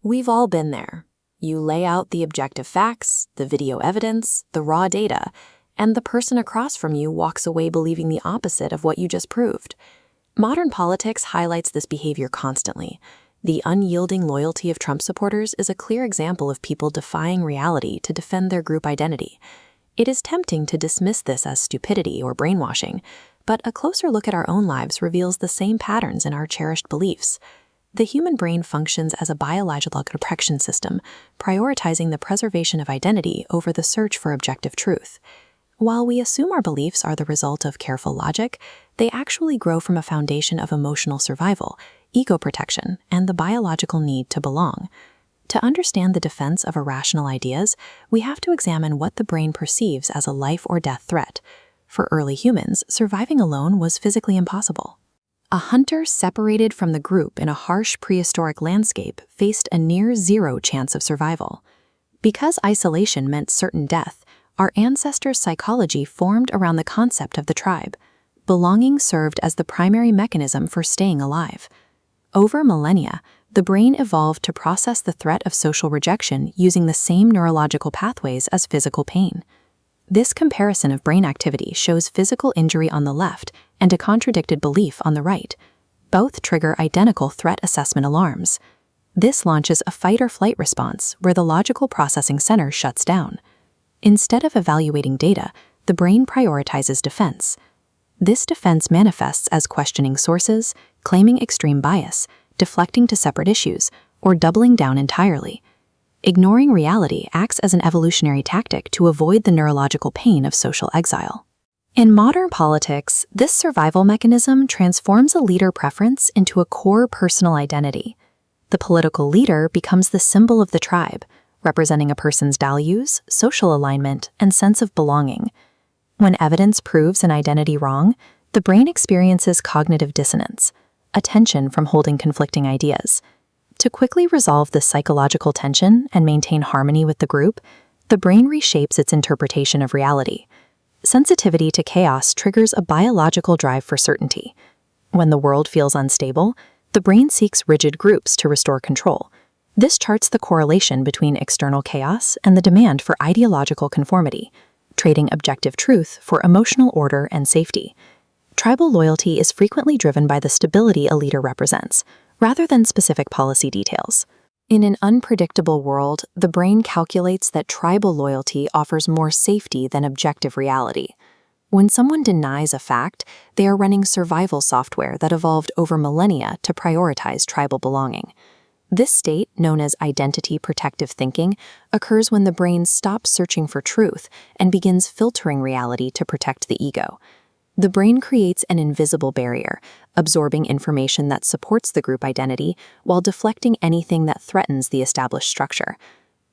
We've all been there. You lay out the objective facts, the video evidence, the raw data, and the person across from you walks away believing the opposite of what you just proved. Modern politics highlights this behavior constantly. The unyielding loyalty of Trump supporters is a clear example of people defying reality to defend their group identity. It is tempting to dismiss this as stupidity or brainwashing, but a closer look at our own lives reveals the same patterns in our cherished beliefs. The human brain functions as a biological protection system, prioritizing the preservation of identity over the search for objective truth. While we assume our beliefs are the result of careful logic, they actually grow from a foundation of emotional survival, ego protection, and the biological need to belong. To understand the defense of irrational ideas, we have to examine what the brain perceives as a life or death threat. For early humans, surviving alone was physically impossible. A hunter separated from the group in a harsh prehistoric landscape faced a near-zero chance of survival. Because isolation meant certain death, our ancestors' psychology formed around the concept of the tribe. Belonging served as the primary mechanism for staying alive. Over millennia, the brain evolved to process the threat of social rejection using the same neurological pathways as physical pain. This comparison of brain activity shows physical injury on the left and a contradicted belief on the right. Both trigger identical threat assessment alarms. This launches a fight-or-flight response where the logical processing center shuts down. Instead of evaluating data, the brain prioritizes defense. This defense manifests as questioning sources, claiming extreme bias, deflecting to separate issues, or doubling down entirely. Ignoring reality acts as an evolutionary tactic to avoid the neurological pain of social exile. In modern politics, this survival mechanism transforms a leader preference into a core personal identity. The political leader becomes the symbol of the tribe, representing a person's values, social alignment, and sense of belonging. When evidence proves an identity wrong, the brain experiences cognitive dissonance, a tension from holding conflicting ideas. To quickly resolve this psychological tension and maintain harmony with the group, the brain reshapes its interpretation of reality. Sensitivity to chaos triggers a biological drive for certainty. When the world feels unstable, the brain seeks rigid groups to restore control. This charts the correlation between external chaos and the demand for ideological conformity, trading objective truth for emotional order and safety. Tribal loyalty is frequently driven by the stability a leader represents, rather than specific policy details. In an unpredictable world, the brain calculates that tribal loyalty offers more safety than objective reality. When someone denies a fact, they are running survival software that evolved over millennia to prioritize tribal belonging. This state, known as identity protective thinking, occurs when the brain stops searching for truth and begins filtering reality to protect the ego. The brain creates an invisible barrier, absorbing information that supports the group identity while deflecting anything that threatens the established structure.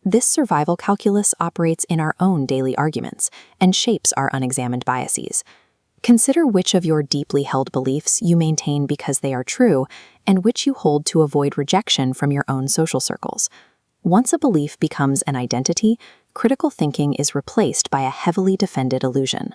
This survival calculus operates in our own daily arguments and shapes our unexamined biases. Consider which of your deeply held beliefs you maintain because they are true and which you hold to avoid rejection from your own social circles. Once a belief becomes an identity, critical thinking is replaced by a heavily defended illusion.